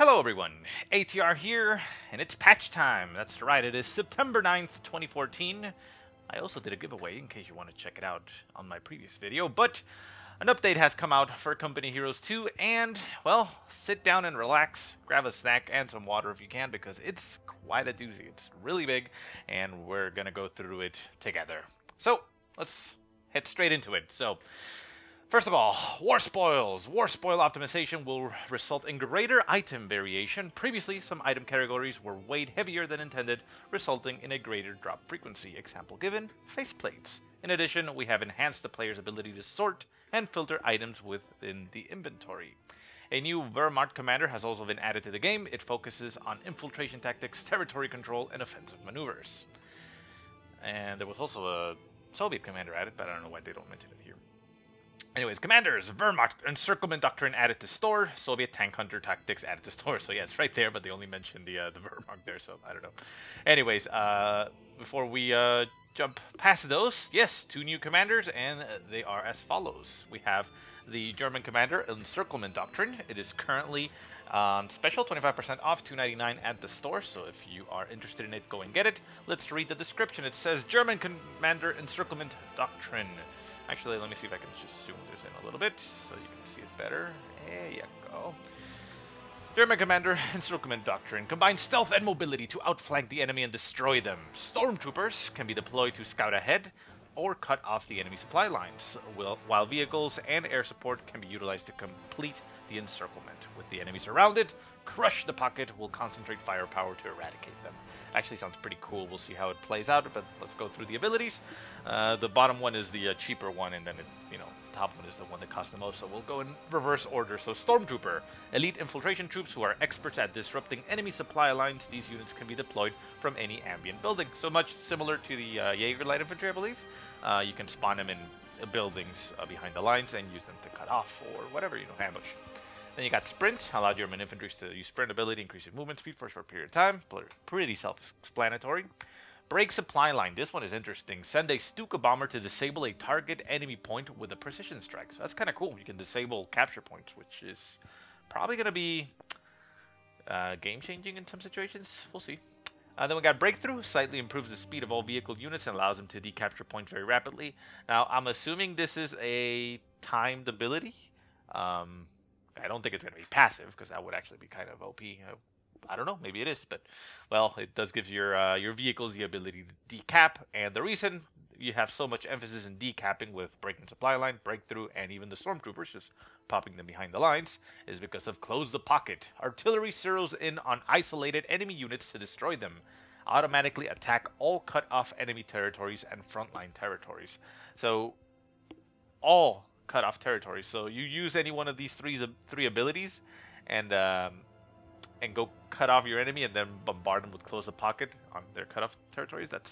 Hello everyone, ATR here, and it's patch time. That's right, it is September 9th, 2014. I also did a giveaway in case you want to check it out on my previous video, but an update has come out for Company Heroes 2, and, well, sit down and relax, grab a snack and some water if you can, because it's quite a doozy. It's really big, and we're gonna go through it together. So, let's head straight into it. First of all, War Spoils. War Spoil optimization will result in greater item variation. Previously, some item categories were weighed heavier than intended, resulting in a greater drop frequency. Example given, faceplates. In addition, we have enhanced the player's ability to sort and filter items within the inventory. A new Wehrmacht commander has also been added to the game. It focuses on infiltration tactics, territory control, and offensive maneuvers. And there was also a Soviet commander added, but I don't know why they don't mention it here. Anyways, commanders, Wehrmacht encirclement doctrine added to store, Soviet tank hunter tactics added to store. So yeah, it's right there, but they only mentioned the Wehrmacht there, so I don't know. Anyways, before we jump past those, yes, two new commanders, and they are as follows. We have the German commander encirclement doctrine. It is currently on special, 25% off, $2.99 at the store. So if you are interested in it, go and get it. Let's read the description. It says German commander encirclement doctrine. Actually, let me see if I can just zoom this in a little bit so you can see it better. There you go. German Commander Encirclement Doctrine combines stealth and mobility to outflank the enemy and destroy them. Stormtroopers can be deployed to scout ahead or cut off the enemy supply lines, while vehicles and air support can be utilized to complete the encirclement. With the enemy surrounded, Crush the Pocket will concentrate firepower to eradicate them. Actually sounds pretty cool. We'll see how it plays out, but let's go through the abilities. The bottom one is the cheaper one, and then top one is the one that costs the most. So we'll go in reverse order. So Stormtrooper, elite infiltration troops who are experts at disrupting enemy supply lines. These units can be deployed from any ambient building. So much similar to the Jaeger light infantry, I believe. You can spawn them in buildings behind the lines and use them to cut off or whatever, ambush. Then you got Sprint, allow German infantry to use sprint ability, increase your movement speed for a short period of time. Pretty self-explanatory. Break supply line. This one is interesting. Send a Stuka bomber to disable a target enemy point with a precision strike. So that's kind of cool. You can disable capture points, which is probably going to be game-changing in some situations. We'll see. Then we got Breakthrough. Slightly improves the speed of all vehicle units and allows them to decapture points very rapidly. Now, I'm assuming this is a timed ability. I don't think it's going to be passive, because that would actually be kind of OP. I don't know, maybe it is, but, well, it does give your vehicles the ability to decap, and the reason you have so much emphasis in decapping with breaking supply line, breakthrough, and even the stormtroopers, just popping them behind the lines, is because of Close the Pocket. Artillery zeroes in on isolated enemy units to destroy them. Automatically attack all cut-off enemy territories and frontline territories. So, all cut-off territories. So you use any one of these three abilities, and go cut off your enemy, and then bombard them with Close the Pocket on their cut-off territories. That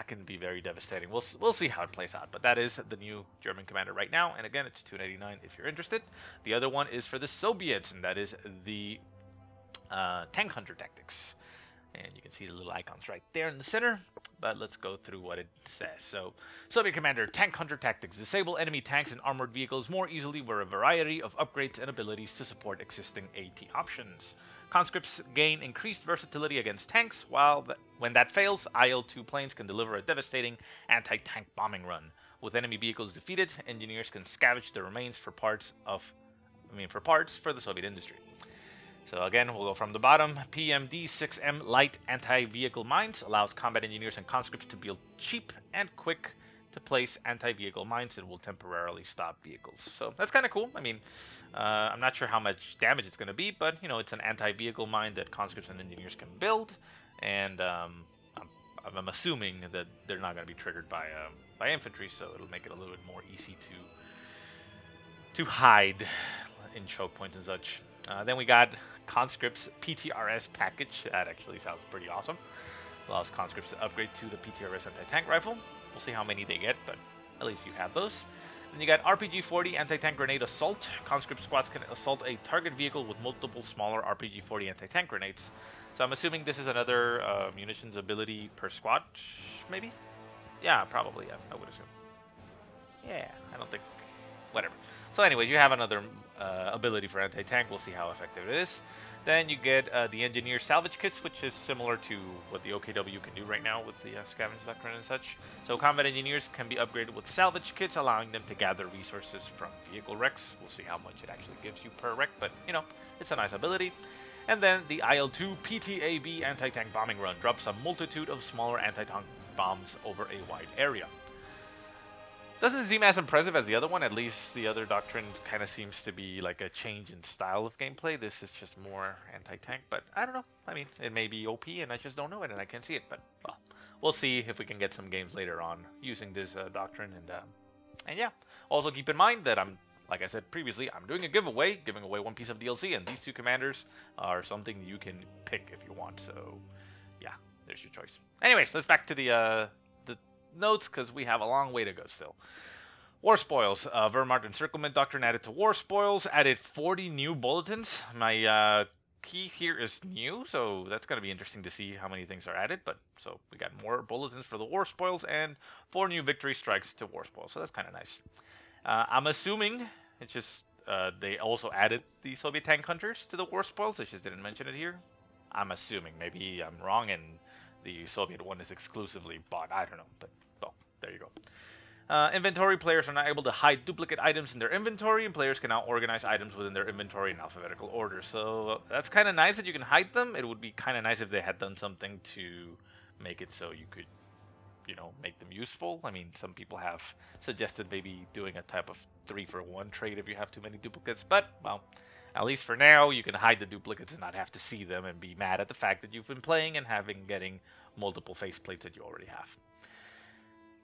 can be very devastating. We'll see how it plays out. But that is the new German commander right now, and again, it's $2.99 if you're interested. The other one is for the Soviets, and that is the Tank Hunter Tactics. And you can see the little icons right there in the center. But let's go through what it says. So, Soviet Commander, Tank Hunter Tactics. Disable enemy tanks and armored vehicles more easily with a variety of upgrades and abilities to support existing AT options. Conscripts gain increased versatility against tanks, when that fails, IL-2 planes can deliver a devastating anti-tank bombing run. With enemy vehicles defeated, engineers can scavenge the remains for parts for the Soviet industry. So again, we'll go from the bottom. PMD-6M Light Anti-Vehicle Mines allows combat engineers and conscripts to build cheap and quick to place anti-vehicle mines that will temporarily stop vehicles. So that's kind of cool. I mean, I'm not sure how much damage it's going to be, but it's an anti-vehicle mine that conscripts and engineers can build, and I'm assuming that they're not going to be triggered by infantry, so it'll make it a little bit more easy to hide in choke points and such. Then we got Conscripts PTRS package. That actually sounds pretty awesome. Allows conscripts to upgrade to the PTRS anti-tank rifle. We'll see how many they get, but at least you have those. Then you got RPG-40 anti-tank grenade assault. Conscript squads can assault a target vehicle with multiple smaller RPG-40 anti-tank grenades. So I'm assuming this is another munitions ability per squad, maybe? Yeah, probably, yeah, I would assume. Yeah, I don't think... whatever. So anyways, you have another ability for anti-tank. We'll see how effective it is. Then you get the Engineer Salvage Kits, which is similar to what the OKW can do right now with the Scavenge Doctrine and such. So Combat Engineers can be upgraded with Salvage Kits, allowing them to gather resources from vehicle wrecks. We'll see how much it actually gives you per wreck, but, you know, it's a nice ability. And then the IL-2 PTAB Anti-Tank Bombing Run drops a multitude of smaller anti-tank bombs over a wide area. Doesn't seem as impressive as the other one. At least the other doctrine kind of seems to be like a change in style of gameplay. This is just more anti-tank, but I don't know. I mean, it may be OP and I just don't know it and I can't see it, but well, we'll see if we can get some games later on using this doctrine. And yeah, also keep in mind that like I said previously, I'm doing a giveaway, giving away one piece of DLC, and these two commanders are something you can pick if you want. So yeah, there's your choice. Anyways, let's back to the notes, because we have a long way to go still. War Spoils. Wehrmacht Encirclement Doctrine added to War Spoils. Added 40 new bulletins. My key here is new, so that's going to be interesting to see how many things are added. But so we got more bulletins for the War Spoils and 4 new victory strikes to War Spoils, so that's kind of nice. I'm assuming it's just they also added the Soviet tank hunters to the War Spoils. I just didn't mention it here. I'm assuming. Maybe I'm wrong and the Soviet one is exclusively bought. I don't know, but well, there you go. Inventory. Players are not able to hide duplicate items in their inventory, and players can now organize items within their inventory in alphabetical order. So that's kind of nice that you can hide them. It would be kind of nice if they had done something to make it so you could, you know, make them useful. I mean, some people have suggested maybe doing a type of 3-for-1 trade if you have too many duplicates, but well, at least for now, you can hide the duplicates and not have to see them and be mad at the fact that you've been playing and getting multiple faceplates that you already have.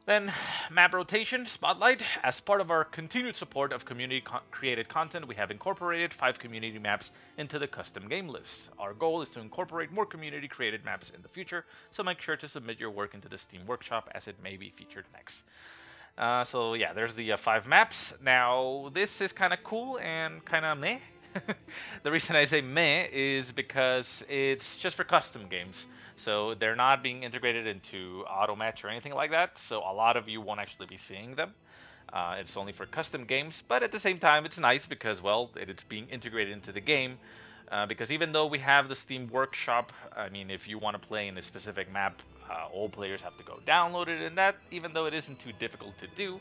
Then, map rotation, Spotlight. As part of our continued support of community-created content, we have incorporated 5 community maps into the custom game list. Our goal is to incorporate more community-created maps in the future, so make sure to submit your work into the Steam Workshop as it may be featured next. So yeah, there's the 5 maps. Now, this is kind of cool and kind of meh. The reason I say meh is because it's just for custom games. So they're not being integrated into auto match or anything like that. So a lot of you won't actually be seeing them. It's only for custom games. But at the same time, it's nice because, well, it's being integrated into the game. Because even though we have the Steam Workshop, I mean, if you want to play in a specific map, all players have to go download it. And that, even though it isn't too difficult to do,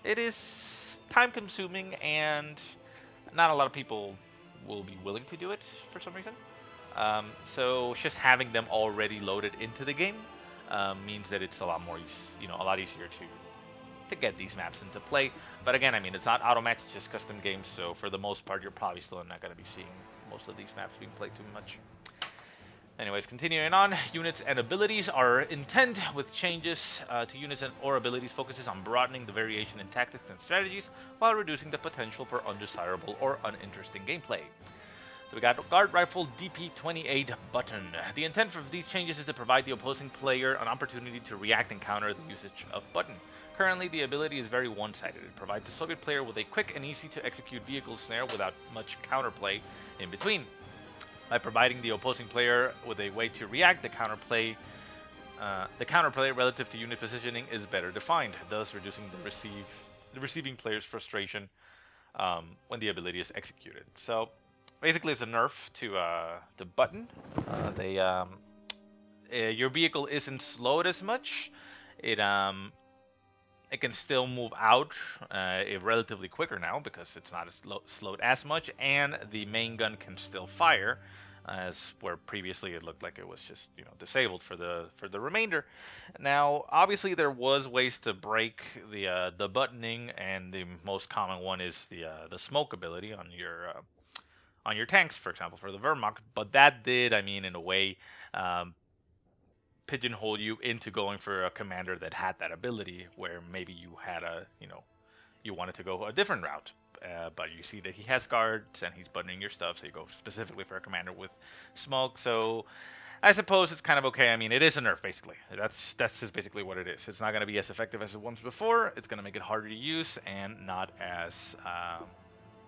it is time-consuming and not a lot of people will be willing to do it for some reason. So just having them already loaded into the game means that it's a lot more, a lot easier to get these maps into play. But again, I mean, it's not auto match, it's just custom games. So for the most part, you're probably still not going to be seeing most of these maps being played too much. Anyways, continuing on, units and abilities. Our intent with changes to units or abilities focuses on broadening the variation in tactics and strategies while reducing the potential for undesirable or uninteresting gameplay. So we got Guard Rifle DP-28 Button. The intent for these changes is to provide the opposing player an opportunity to react and counter the usage of Button. Currently, the ability is very one-sided. It provides the Soviet player with a quick and easy-to-execute vehicle snare without much counterplay in between. By providing the opposing player with a way to react, the counterplay relative to unit positioning is better defined, thus reducing the receiving player's frustration when the ability is executed. So basically, it's a nerf to the Button. Your vehicle isn't slowed as much. It can still move out relatively quicker now because it's not as slowed as much, and the main gun can still fire, as where previously it looked like it was just disabled for the remainder. Now, obviously, there was ways to break the buttoning, and the most common one is the smoke ability on your tanks, for example, for the Wehrmacht. But that did, I mean, in a way, pigeonhole you into going for a commander that had that ability, where maybe you had you wanted to go a different route, but you see that he has guards and he's buttoning your stuff, so you go specifically for a commander with smoke. So I suppose it's kind of okay. I mean, it is a nerf, basically. That's just basically what it is. It's not going to be as effective as it was before. It's going to make it harder to use and not as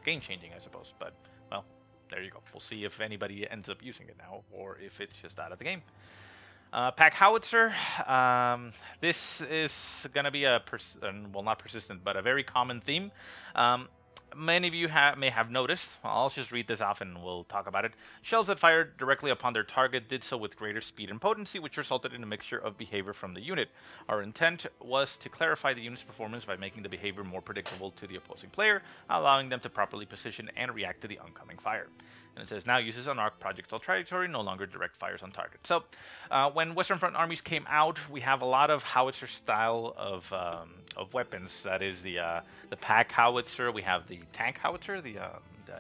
game-changing, I suppose. But, well, there you go. We'll see if anybody ends up using it now, or if it's just out of the game. Pack Howitzer. This is going to be well, not persistent, but a very common theme. many of you may have noticed, well, I'll just read this off and we'll talk about it. Shells that fired directly upon their target did so with greater speed and potency, which resulted in a mixture of behavior from the unit. Our intent was to clarify the unit's performance by making the behavior more predictable to the opposing player, allowing them to properly position and react to the oncoming fire. And it says, now uses an arc projectile trajectory, no longer direct fires on target. So, when Western Front armies came out, we have a lot of howitzer style of weapons. That is the pack howitzer. We have the tank howitzer, the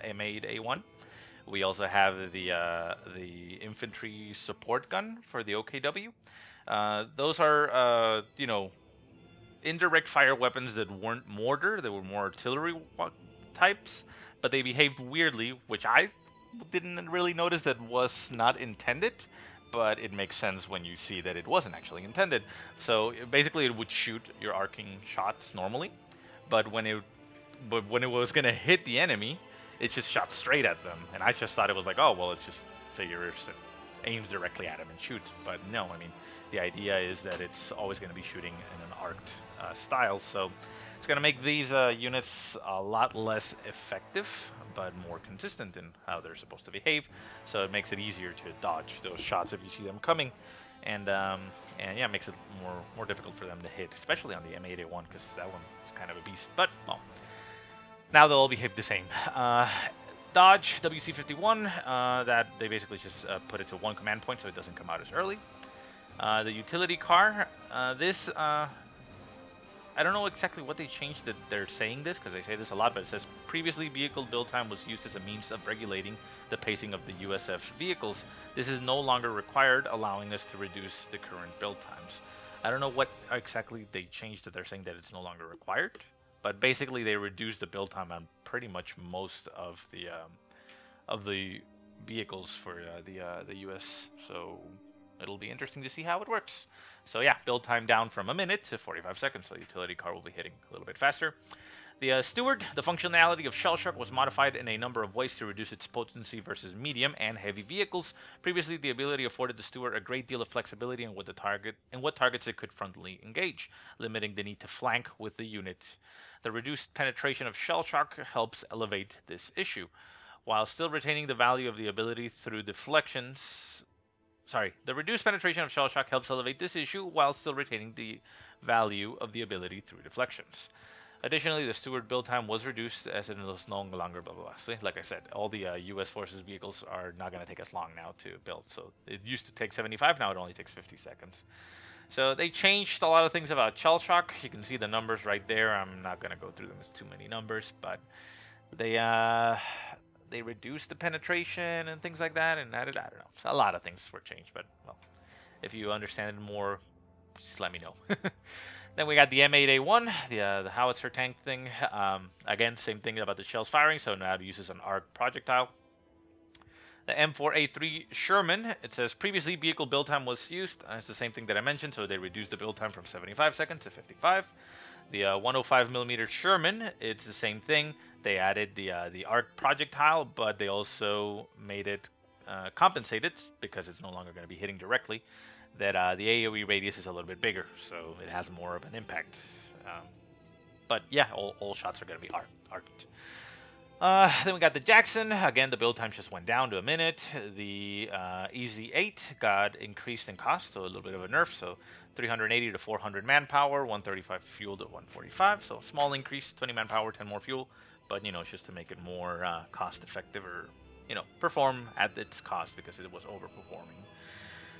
M8A1. We also have the infantry support gun for the OKW. Those are indirect fire weapons that weren't mortar. They were more artillery types, but they behaved weirdly, which I didn't really notice that was not intended, but it makes sense when you see that it wasn't actually intended. So basically it would shoot your arcing shots normally, but when it was gonna hit the enemy, it just shot straight at them, and I just thought it was like, oh well, it's just figures it aims directly at him and shoots. But no, I mean, the idea is that it's always going to be shooting in an arced style, so it's going to make these units a lot less effective, but more consistent in how they're supposed to behave. So it makes it easier to dodge those shots if you see them coming, and yeah, it makes it more difficult for them to hit, especially on the M8A1, because that one is kind of a beast. But well, now they'll all behave the same. Dodge WC-51, that they basically just put it to one command point so it doesn't come out as early. The utility car, this, I don't know exactly what they changed that they're saying this, because they say this a lot, but it says, previously vehicle build time was used as a means of regulating the pacing of the USF's vehicles. This is no longer required, allowing us to reduce the current build times. I don't know what exactly they changed that they're saying that it's no longer required, but basically they reduced the build time on pretty much most of the vehicles for the US. So it'll be interesting to see how it works. So yeah, build time down from a minute to 45 seconds, so the utility car will be hitting a little bit faster. The Steward, the functionality of Shell Shock was modified in a number of ways to reduce its potency versus medium and heavy vehicles. Previously, the ability afforded the Steward a great deal of flexibility in what targets it could frontally engage, limiting the need to flank with the unit. The reduced penetration of Shell Shock helps elevate this issue, while still retaining the value of the ability through deflections. The reduced penetration of Shell Shock helps elevate this issue while still retaining the value of the ability through deflections. Additionally, the Steward build time was reduced as it is no longer blah blah blah. See, like I said, all the U.S. Forces vehicles are not going to take as long now to build. So it used to take 75, now it only takes 50 seconds. So they changed a lot of things about Shell Shock. You can see the numbers right there. I'm not going to go through them, it's too many numbers, but they reduced the penetration and things like that, and added, I don't know. So a lot of things were changed, but well, if you understand it more, just let me know. Then we got the M8A1, the howitzer tank thing. Again, same thing about the shells firing, so now it uses an arc projectile. The M4A3 Sherman, it says previously vehicle build time was used. It's the same thing that I mentioned, so they reduced the build time from 75 seconds to 55. The 105mm Sherman, it's the same thing. They added the arc projectile, but they also made it compensated, because it's no longer going to be hitting directly, that the AoE radius is a little bit bigger, so it has more of an impact. But yeah, all shots are going to be arced. Then we got the Jackson. Again, the build time just went down to a minute. The EZ8 got increased in cost, so a little bit of a nerf. So 380 to 400 manpower, 135 fuel to 145. So small increase, 20 manpower, 10 more fuel. But, you know, it's just to make it more cost effective, or, you know, perform at its cost, because it was overperforming.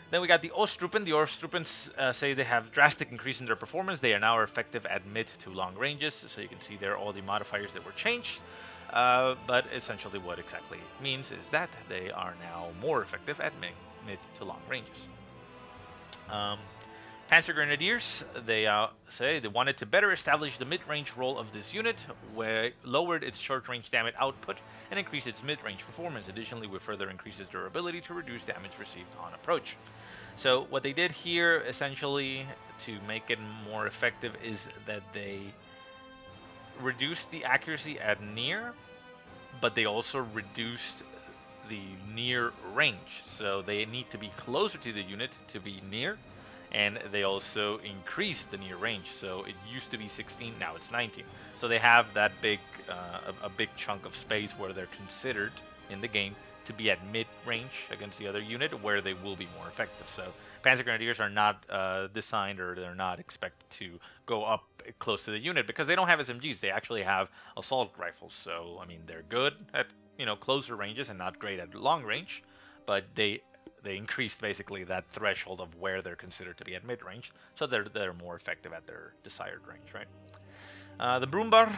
Then we got the Ostruppen. The Ostruppens say they have drastic increase in their performance. They are now effective at mid to long ranges. So you can see there all the modifiers that were changed. But essentially what exactly it means is that they are now more effective at mid to long ranges. Panzer Grenadiers, they say they wanted to better establish the mid-range role of this unit, where lowered its short-range damage output and increased its mid-range performance. Additionally, we further increased its durability to reduce damage received on approach. So what they did here, essentially, to make it more effective, is that they reduced the accuracy at near, but they also reduced the near range. So they need to be closer to the unit to be near, and they also increased the near range. So it used to be 16, now it's 19. So they have that big, a big chunk of space where they're considered in the game to be at mid-range against the other unit, where they will be more effective. So Panzer Grenadiers are not designed, or they're not expected to go up close to the unit because they don't have SMGs. They actually have assault rifles. So I mean, they're good at closer ranges and not great at long range, but they increased basically that threshold of where they're considered to be at mid-range, so they're more effective at their desired range, right? The Brumbar,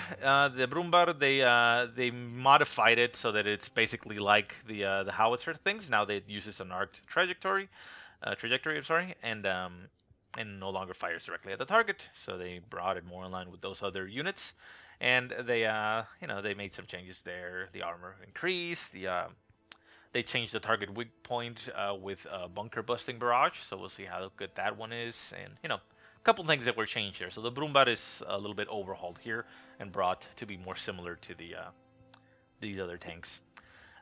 they modified it so that it's basically like the howitzer things. Now it uses an arced trajectory, I'm sorry, and no longer fires directly at the target. So they brought it more in line with those other units, and they made some changes there. The armor increased. They changed the target weak point with a bunker busting barrage. So we'll see how good that one is, and a couple things that were changed there. So the Brumbar is a little bit overhauled here and brought to be more similar to these other tanks.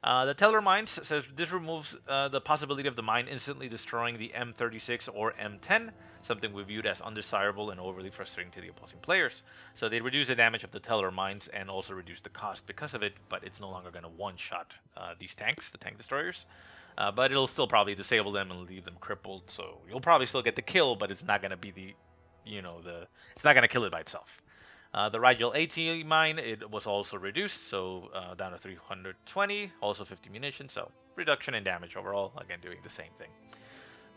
The Teller Mines says this removes the possibility of the mine instantly destroying the M36 or M10, something we viewed as undesirable and overly frustrating to the opposing players. So they reduce the damage of the Teller Mines and also reduce the cost because of it, but it's no longer going to one-shot these tanks, the tank destroyers. But it'll still probably disable them and leave them crippled, so you'll probably still get the kill, but it's not going to be it's not going to kill it by itself. The Rigel AT mine, it was also reduced, so down to 320, also 50 munitions, so reduction in damage overall, again doing the same thing.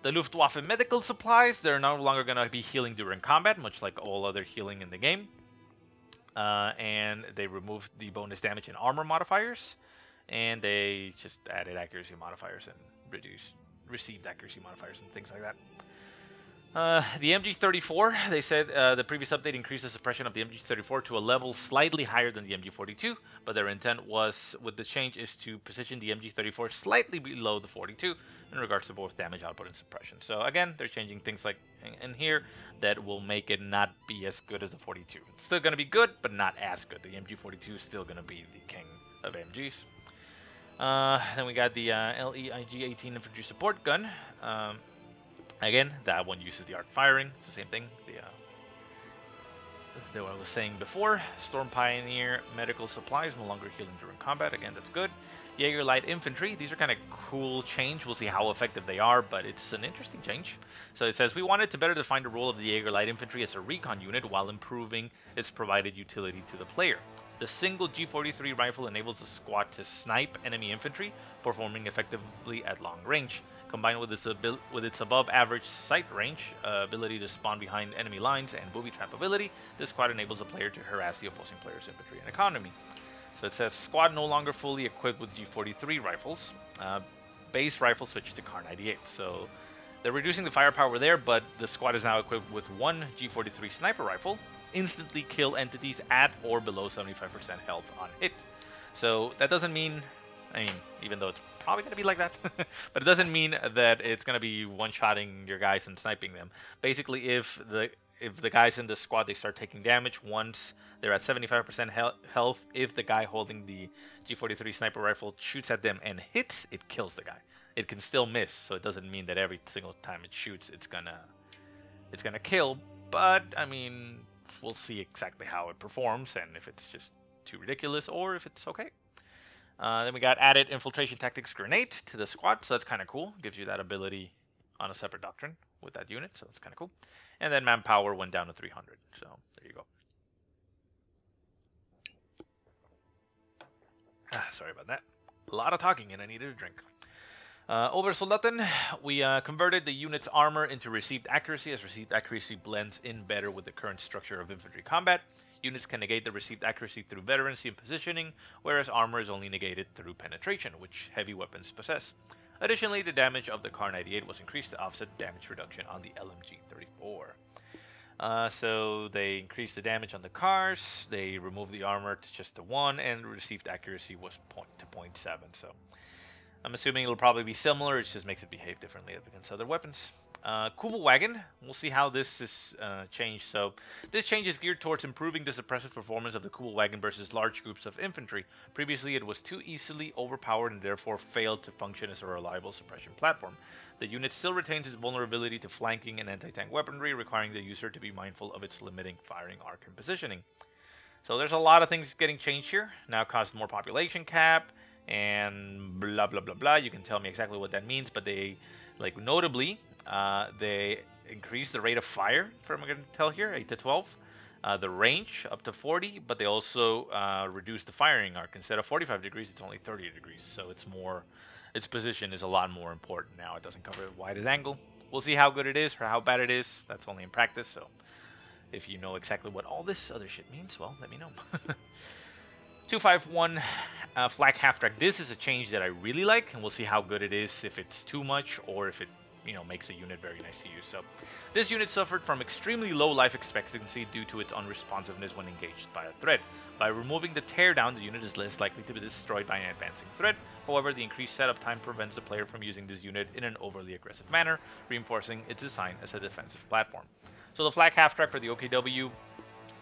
The Luftwaffe medical supplies, they're no longer going to be healing during combat, much like all other healing in the game. And they removed the bonus damage in armor modifiers, and they just added accuracy modifiers and reduced received accuracy modifiers and things like that. The MG34, they said the previous update increased the suppression of the MG34 to a level slightly higher than the MG42, but their intent was, with the change, is to position the MG34 slightly below the 42 in regards to both damage output and suppression. So again, they're changing things like in here that will make it not be as good as the 42. It's still going to be good, but not as good. The MG42 is still going to be the king of MGs. Then we got the LEIG-18 infantry support gun. Again, that one uses the arc firing. It's the same thing. What I was saying before. Storm Pioneer medical supplies no longer healing during combat. Again, that's good. Jaeger Light Infantry. These are kind of cool change. We'll see how effective they are, but it's an interesting change. So it says, we wanted to better define the role of the Jaeger Light Infantry as a recon unit while improving its provided utility to the player. The single G43 rifle enables the squad to snipe enemy infantry, performing effectively at long range. Combined with its above-average sight range, ability to spawn behind enemy lines, and booby trap ability, this squad enables the player to harass the opposing player's infantry and economy. So it says, squad no longer fully equipped with G43 rifles. Base rifle switches to Kar 98. So they're reducing the firepower there, but the squad is now equipped with one G43 sniper rifle. Instantly kill entities at or below 75% health on hit. So that doesn't mean, even though it's probably going to be like that, but it doesn't mean that it's going to be one-shotting your guys and sniping them. Basically, if the guys in the squad, they start taking damage once they're at 75% health, if the guy holding the G43 sniper rifle shoots at them and hits, it kills the guy. It can still miss, so it doesn't mean that every single time it shoots, it's gonna kill. But we'll see exactly how it performs and if it's just too ridiculous or if it's okay. Then we got added infiltration tactics grenade to the squad, so that's kind of cool. Gives you that ability on a separate doctrine with that unit, so that's kind of cool. And then manpower went down to 300, so there you go. Sorry about that. A lot of talking and I needed a drink. Obersoldaten, we converted the unit's armor into received accuracy, as received accuracy blends in better with the current structure of infantry combat. Units can negate the received accuracy through veterancy and positioning, whereas armor is only negated through penetration, which heavy weapons possess. Additionally, the damage of the Kar 98 was increased to offset damage reduction on the LMG 34. So they increased the damage on the cars, they removed the armor to just to 1, and received accuracy was to 0.7. So I'm assuming it'll probably be similar, it just makes it behave differently against other weapons. Wagon, we'll see how this is changed. So this change is geared towards improving the suppressive performance of the Wagon versus large groups of infantry. Previously, it was too easily overpowered and therefore failed to function as a reliable suppression platform. The unit still retains its vulnerability to flanking and anti-tank weaponry, requiring the user to be mindful of its limiting firing arc and positioning. So there's a lot of things getting changed here. Now costs more population cap and blah blah blah blah. You can tell me exactly what that means, but they, like, notably, they increase the rate of fire, from what I'm going to tell here, 8 to 12. The range up to 40, but they also reduce the firing arc. Instead of 45 degrees, it's only 30 degrees. So it's more, its position is a lot more important now. It doesn't cover the widest angle. We'll see how good it is or how bad it is. That's only in practice. So if you know exactly what all this other shit means, well, let me know. 251 flak half track. This is a change that I really like, and we'll see how good it is, if it's too much or if it, makes the unit very nice to use. So this unit suffered from extremely low life expectancy due to its unresponsiveness when engaged by a threat. By removing the teardown, the unit is less likely to be destroyed by an advancing threat. However, the increased setup time prevents the player from using this unit in an overly aggressive manner, reinforcing its design as a defensive platform. So the flak half track for the OKW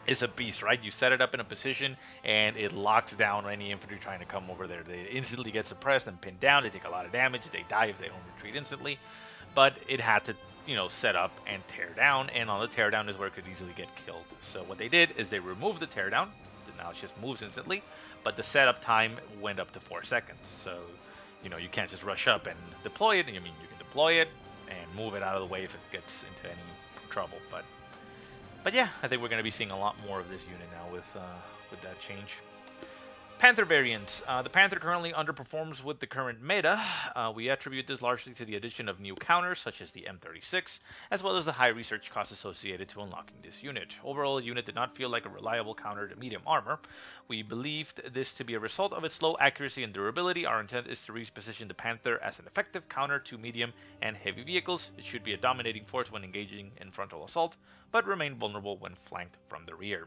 is a beast, right? You set it up in a position and it locks down any infantry trying to come over there. They instantly get suppressed and pinned down. They take a lot of damage. They die if they don't retreat instantly. But it had to, set up and tear down, and on the teardown is where it could easily get killed. So what they did is they removed the teardown. Now it just moves instantly, but the setup time went up to 4 seconds. So, you can't just rush up and deploy it. You can deploy it and move it out of the way if it gets into any trouble. But yeah, I think we're going to be seeing a lot more of this unit now with that change. Panther variants. The Panther currently underperforms with the current meta. We attribute this largely to the addition of new counters, such as the M36, as well as the high research costs associated to unlocking this unit. Overall, the unit did not feel like a reliable counter to medium armor. We believed this to be a result of its low accuracy and durability. Our intent is to reposition the Panther as an effective counter to medium and heavy vehicles. It should be a dominating force when engaging in frontal assault, but remain vulnerable when flanked from the rear.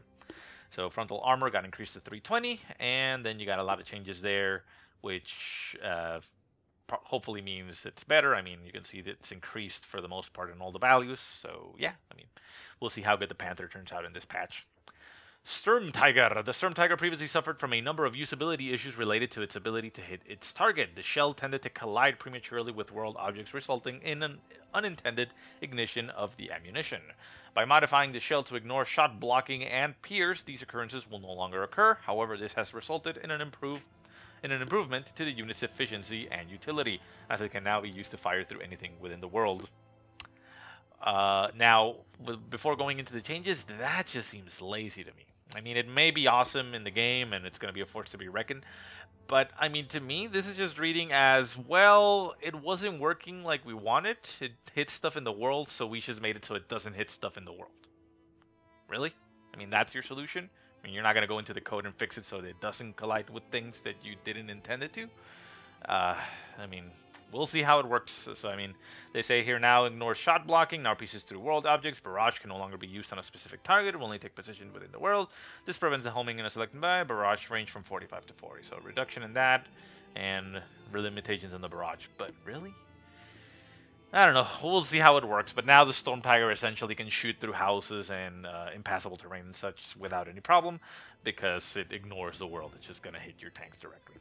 So frontal armor got increased to 320, and then you got a lot of changes there, which hopefully means it's better. I mean, you can see that it's increased for the most part in all the values. So yeah, we'll see how good the Panther turns out in this patch. Sturmtiger. The Sturmtiger previously suffered from a number of usability issues related to its ability to hit its target. The shell tended to collide prematurely with world objects, resulting in an unintended ignition of the ammunition. By modifying the shell to ignore shot blocking and pierce, these occurrences will no longer occur. However, this has resulted in an improvement to the unit's efficiency and utility, as it can now be used to fire through anything within the world. Now, before going into the changes, that just seems lazy to me. I mean, it may be awesome in the game, and it's going to be a force to be reckoned, but, to me, this is just reading as, well, it wasn't working like we wanted. It hits stuff in the world, so we just made it so it doesn't hit stuff in the world. Really? That's your solution? You're not going to go into the code and fix it so that it doesn't collide with things that you didn't intend it to? We'll see how it works. So, they say here now, ignore shot blocking, now pieces through world objects. Barrage can no longer be used on a specific target. It will only take position within the world. This prevents the homing in a selected by barrage range from 45 to 40. So, reduction in that, and limitations on the barrage. But, really? I don't know. We'll see how it works. But now the Stormtiger essentially can shoot through houses and impassable terrain and such without any problem, because it ignores the world. It's just going to hit your tanks directly.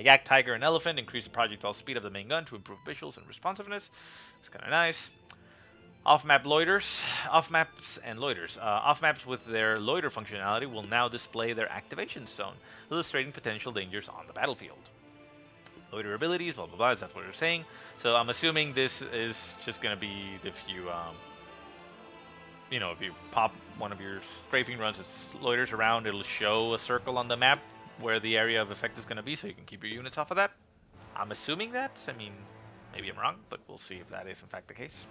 Yak, Tiger, and Elephant increase the projectile speed of the main gun to improve visuals and responsiveness. It's kind of nice. Off-map loiters. Off-maps and loiters. Off-maps with their loiter functionality will now display their activation zone, illustrating potential dangers on the battlefield. Loiter abilities, blah, blah, blah, that's what they're saying. So I'm assuming this is just going to be if you, if you pop one of your strafing runs, it loiters around, it'll show a circle on the map where the area of effect is going to be, so you can keep your units off of that. I'm assuming that. Maybe I'm wrong, but we'll see if that is in fact the case.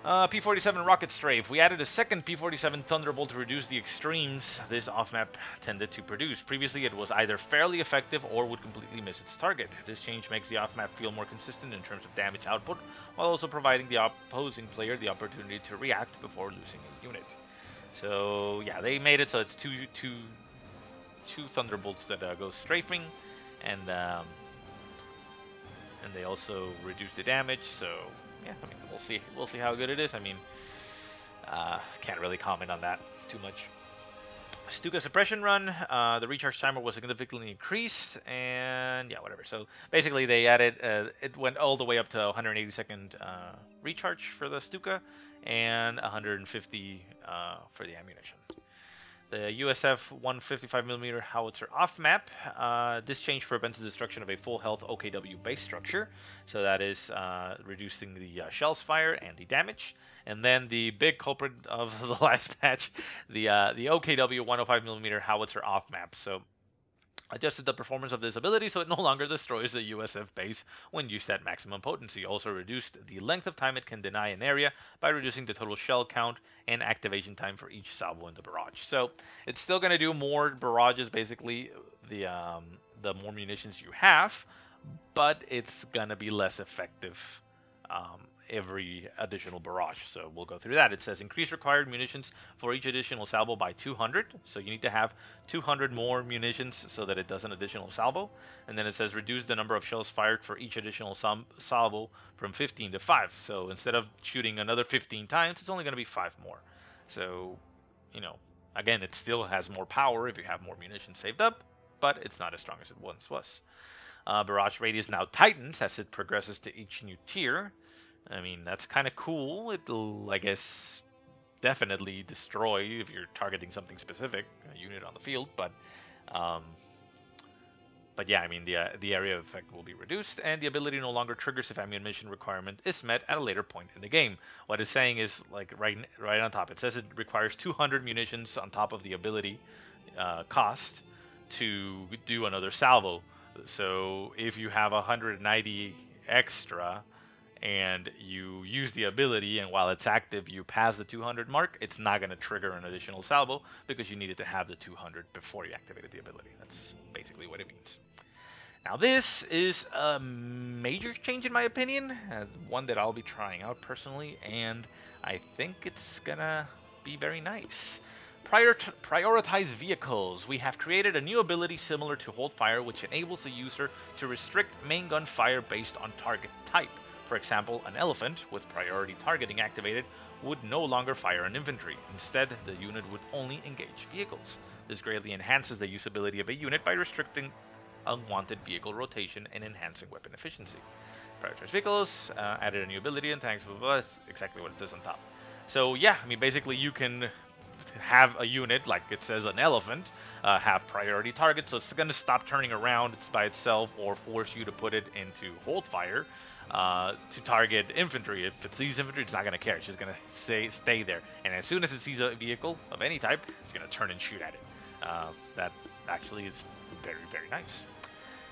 P-47 Rocket Strafe. We added a second P-47 Thunderbolt to reduce the extremes this off-map tended to produce. Previously, it was either fairly effective or would completely miss its target. This change makes the off-map feel more consistent in terms of damage output, while also providing the opposing player the opportunity to react before losing a unit. So, yeah, they made it so it's two Thunderbolts that go strafing, and and they also reduce the damage. So yeah, I mean, we'll see how good it is. I mean, can't really comment on that too much. Stuka suppression run, the recharge timer was significantly increased, and yeah, whatever. So basically, they added it went all the way up to 180-second recharge for the Stuka, and 150 for the ammunition. The USF 155mm howitzer off map. This change prevents the destruction of a full health OKW base structure, so that is reducing the shells fire and the damage. And then the big culprit of the last patch, the OKW 105mm howitzer off map. So adjusted the performance of this ability so it no longer destroys the USF base when used at maximum potency. Also reduced the length of time it can deny an area by reducing the total shell count and activation time for each salvo in the barrage. So it's still going to do more barrages, basically, the more munitions you have, but it's going to be less effective every additional barrage. So we'll go through that. It says increase required munitions for each additional salvo by 200. So you need to have 200 more munitions so that it does an additional salvo. And then it says reduce the number of shells fired for each additional salvo from 15 to 5. So instead of shooting another 15 times, it's only going to be 5 more. So, you know, again, it still has more power if you have more munitions saved up, but it's not as strong as it once was. Barrage radius now tightens as it progresses to each new tier. I mean, that's kind of cool. It'll, I guess, definitely destroy if you're targeting something specific, a unit on the field. But yeah, I mean, the area of effect will be reduced, and the ability no longer triggers if ammunition requirement is met at a later point in the game. What it's saying is, like, right on top, it says it requires 200 munitions on top of the ability cost to do another salvo. So if you have 190 extra and you use the ability, and while it's active you pass the 200 mark, it's not going to trigger an additional salvo because you needed to have the 200 before you activated the ability. That's basically what it means. Now this is a major change in my opinion, one that I'll be trying out personally, and I think it's gonna be very nice. Prioritize vehicles. We have created a new ability similar to Hold Fire, which enables the user to restrict main gun fire based on target type. For example, an elephant, with priority targeting activated, would no longer fire an infantry. Instead, the unit would only engage vehicles. This greatly enhances the usability of a unit by restricting unwanted vehicle rotation and enhancing weapon efficiency. Prioritize vehicles, added a new ability, and thanks, blah, blah, blah. That's exactly what it says on top. So yeah, I mean, basically you can have a unit, like it says an elephant, have priority target, so it's going to stop turning around by itself or force you to put it into Hold Fire to target infantry. If it sees infantry, it's not going to care. It's just going to stay there. And as soon as it sees a vehicle of any type, it's going to turn and shoot at it. That actually is very, very nice.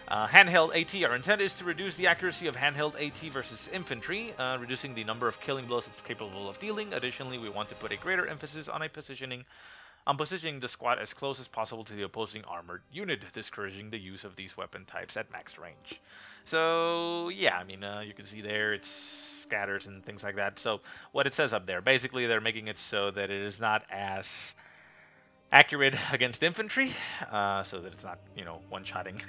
Handheld AT. Our intent is to reduce the accuracy of handheld AT versus infantry, reducing the number of killing blows it's capable of dealing. Additionally, we want to put a greater emphasis on positioning the squad as close as possible to the opposing armored unit, discouraging the use of these weapon types at max range. So yeah, I mean, you can see there it's scatters and things like that. So what it says up there, basically they're making it so that it is not as accurate against infantry, so that it's not, you know, one-shotting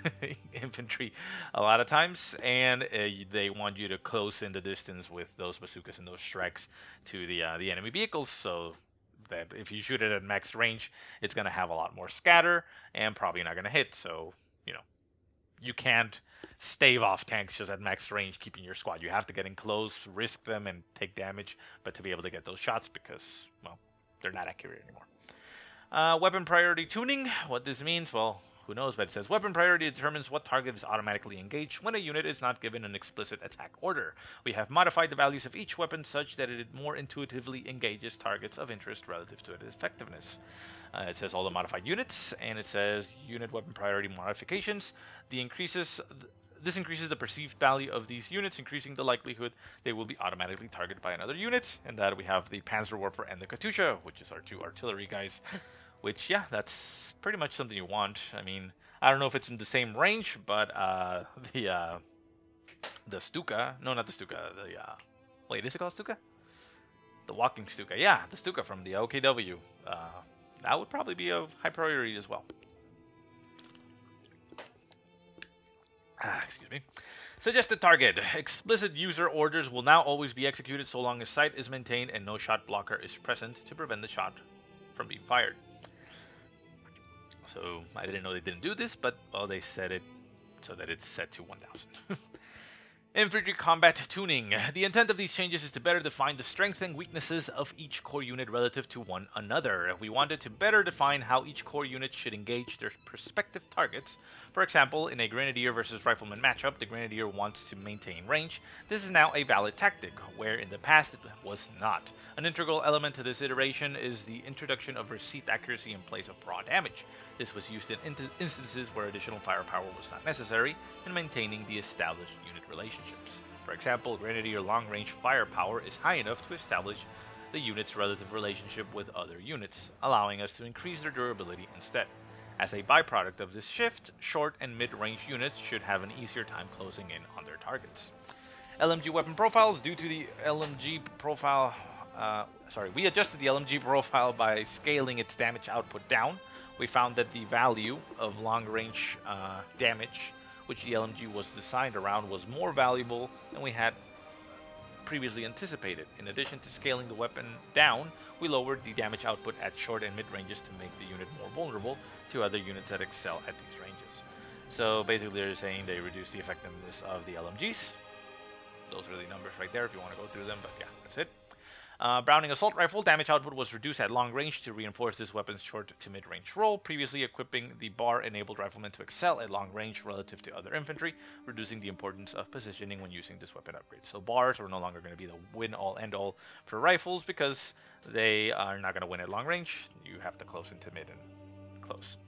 infantry a lot of times, and they want you to close in the distance with those bazookas and those strikes to the enemy vehicles, so that if you shoot it at max range, it's going to have a lot more scatter and probably not going to hit. So, you know, you can't stave off tanks just at max range keeping your squad. You have to get in close, risk them, and take damage, but to be able to get those shots because, well, they're not accurate anymore. Weapon priority tuning. What this means, well, who knows, but it says weapon priority determines what target is automatically engaged when a unit is not given an explicit attack order. We have modified the values of each weapon such that it more intuitively engages targets of interest relative to its effectiveness. It says all the modified units, and it says unit weapon priority modifications. This increases the perceived value of these units, increasing the likelihood they will be automatically targeted by another unit. And that we have the Panzerwerfer and the Katusha, which is our two artillery guys. Which, yeah, that's pretty much something you want. I mean, I don't know if it's in the same range, but the Stuka, no, not the Stuka, wait, is it called Stuka? The walking Stuka, yeah, the Stuka from the OKW. That would probably be a high priority as well. Excuse me. Suggested target. Explicit user orders will now always be executed so long as sight is maintained and no shot blocker is present to prevent the shot from being fired. So I didn't know they didn't do this, but well, they set it so that it's set to 1000. Infantry combat tuning. The intent of these changes is to better define the strengths and weaknesses of each core unit relative to one another. We wanted to better define how each core unit should engage their prospective targets. For example, in a Grenadier versus Rifleman matchup, the Grenadier wants to maintain range. This is now a valid tactic, where in the past it was not. An integral element to this iteration is the introduction of received accuracy in place of raw damage. This was used in instances where additional firepower was not necessary in maintaining the established unit relationships. For example, Grenadier long-range firepower is high enough to establish the unit's relative relationship with other units, allowing us to increase their durability instead. As a byproduct of this shift, short and mid-range units should have an easier time closing in on their targets. LMG weapon profiles. Due to the LMG profile, we adjusted the LMG profile by scaling its damage output down. We found that the value of long-range damage, which the LMG was designed around, was more valuable than we had previously anticipated. In addition to scaling the weapon down, we lowered the damage output at short and mid-ranges to make the unit more vulnerable to other units that excel at these ranges. So basically they're saying they reduce the effectiveness of the LMGs. Those are the numbers right there if you want to go through them, but yeah, that's it. Browning Assault Rifle damage output was reduced at long range to reinforce this weapon's short to mid-range role, previously equipping the bar enabled riflemen to excel at long range relative to other infantry, reducing the importance of positioning when using this weapon upgrade. So bars are no longer going to be the win-all end-all for rifles because they are not going to win at long range. You have to close into mid and close.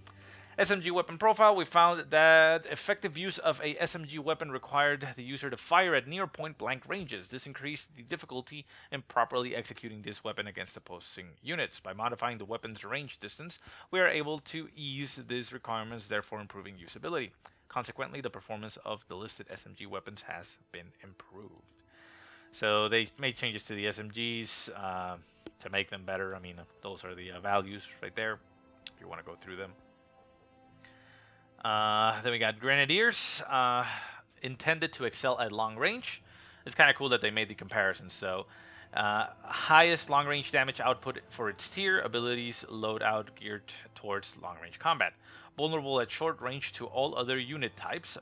SMG weapon profile. We found that effective use of a SMG weapon required the user to fire at near point blank ranges. This increased the difficulty in properly executing this weapon against opposing units. By modifying the weapon's range distance, we are able to ease these requirements, therefore improving usability. Consequently, the performance of the listed SMG weapons has been improved. So they made changes to the SMGs to make them better. I mean, those are the values right there if you want to go through them. Then we got Grenadiers, intended to excel at long range. It's kind of cool that they made the comparison. So, highest long range damage output for its tier, abilities loadout geared towards long range combat. Vulnerable at short range to all other unit types.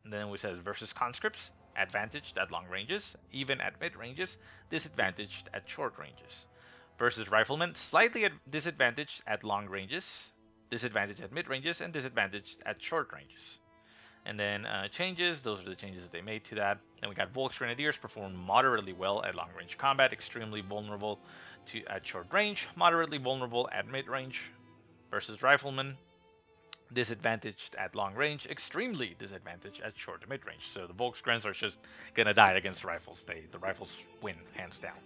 And then we said versus conscripts, advantaged at long ranges, even at mid ranges, disadvantaged at short ranges. Versus riflemen, slightly disadvantaged at long ranges, disadvantage at mid ranges, and disadvantaged at short ranges. And then changes, those are the changes that they made to that. Then we got Volks Grenadiers, perform moderately well at long range combat, extremely vulnerable at short range, moderately vulnerable at mid range. Versus Riflemen, disadvantaged at long range, extremely disadvantaged at short to mid range. So the Volksgrens are just gonna die against rifles. The rifles win hands down.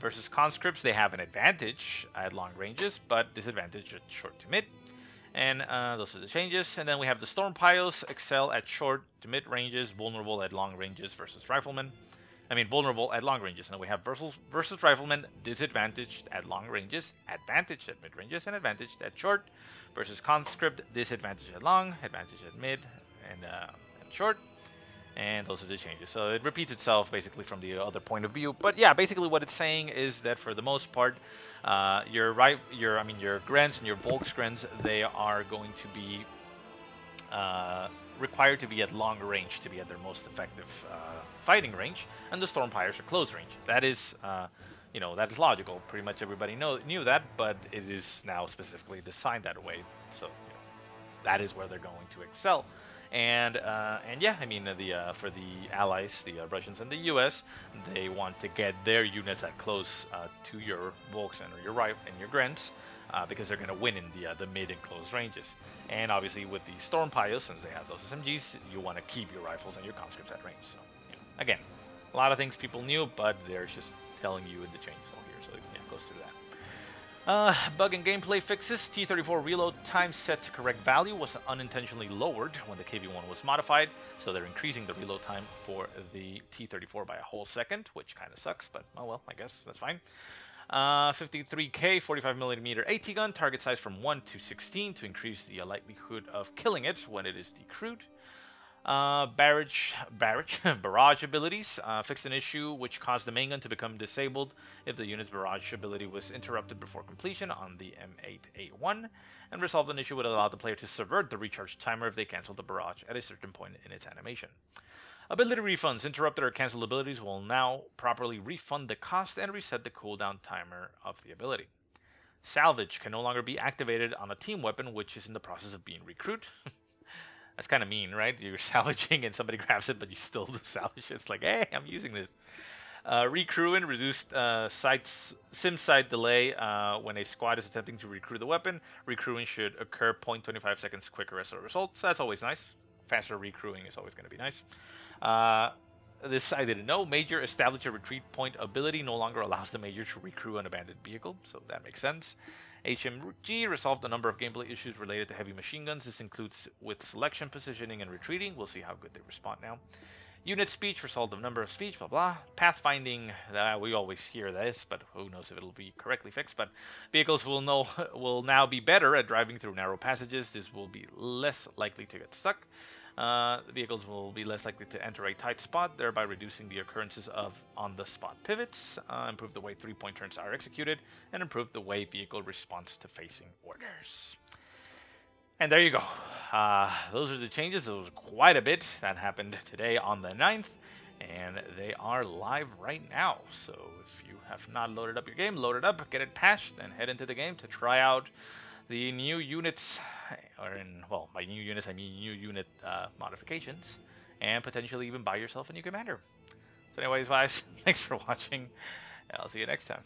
Versus conscripts, they have an advantage at long ranges, but disadvantage at short to mid. And those are the changes. And then we have the Storm Pios, excel at short to mid ranges, vulnerable at long ranges versus riflemen. Vulnerable at long ranges. And then we have versus riflemen, disadvantaged at long ranges, advantaged at mid ranges, and advantaged at short. Versus conscript, disadvantaged at long, advantaged at mid, and short. And those are the changes. So it repeats itself basically from the other point of view. But yeah, basically what it's saying is that for the most part, your Grens and your Volksgrens, they are going to be required to be at long range to be at their most effective fighting range, and the Stormpires are close range. That is, that is logical. Pretty much everybody knew that, but it is now specifically designed that way. So that is where they're going to excel. And yeah, for the allies, the Russians and the U.S., they want to get their units at close to your Volks and your Grens, because they're going to win in the mid and close ranges. And obviously with the Storm Pios, since they have those SMGs, you want to keep your rifles and your conscripts at range. So again, a lot of things people knew, but they're just telling you in the change all here. So yeah, it goes through that. Bug and gameplay fixes. T-34 reload time set to correct value was unintentionally lowered when the KV-1 was modified, so they're increasing the reload time for the T-34 by a whole second, which kind of sucks, but oh well, I guess that's fine. 53K 45mm AT gun, target size from 1 to 16 to increase the likelihood of killing it when it is decrewed. Barrage abilities. Fixed an issue which caused the main gun to become disabled if the unit's barrage ability was interrupted before completion on the M8A1, and resolved an issue would allow the player to subvert the recharge timer if they cancel the barrage at a certain point in its animation. Ability refunds. Interrupted or cancelled abilities will now properly refund the cost and reset the cooldown timer of the ability. Salvage can no longer be activated on a team weapon which is in the process of being recruited. That's kind of mean, right? You're salvaging and somebody grabs it, but you still do salvage. It's like, hey, I'm using this. Recrewing, reduced sim site delay when a squad is attempting to recruit the weapon. Recrewing should occur 0.25 seconds quicker as a result, so that's always nice. Faster recrewing is always going to be nice. This I didn't know. Major establish a retreat point ability no longer allows the major to recrew an abandoned vehicle, so that makes sense. HMG resolved a number of gameplay issues related to heavy machine guns. This includes with selection, positioning, and retreating. We'll see how good they respond now. Unit speech resolved a number of speech, blah blah. Pathfinding, we always hear this, but who knows if it'll be correctly fixed. But vehicles will now be better at driving through narrow passages. This will be less likely to get stuck. The vehicles will be less likely to enter a tight spot, thereby reducing the occurrences of on-the-spot pivots, improve the way 3-point turns are executed, and improve the way vehicle responds to facing orders. And there you go. Those are the changes. There was quite a bit that happened today on the 9th, and they are live right now. So if you have not loaded up your game, load it up, get it patched, and head into the game to try out the new units, well, by new units I mean new unit modifications, and potentially even buy yourself a new commander. So anyways, guys, thanks for watching, and I'll see you next time.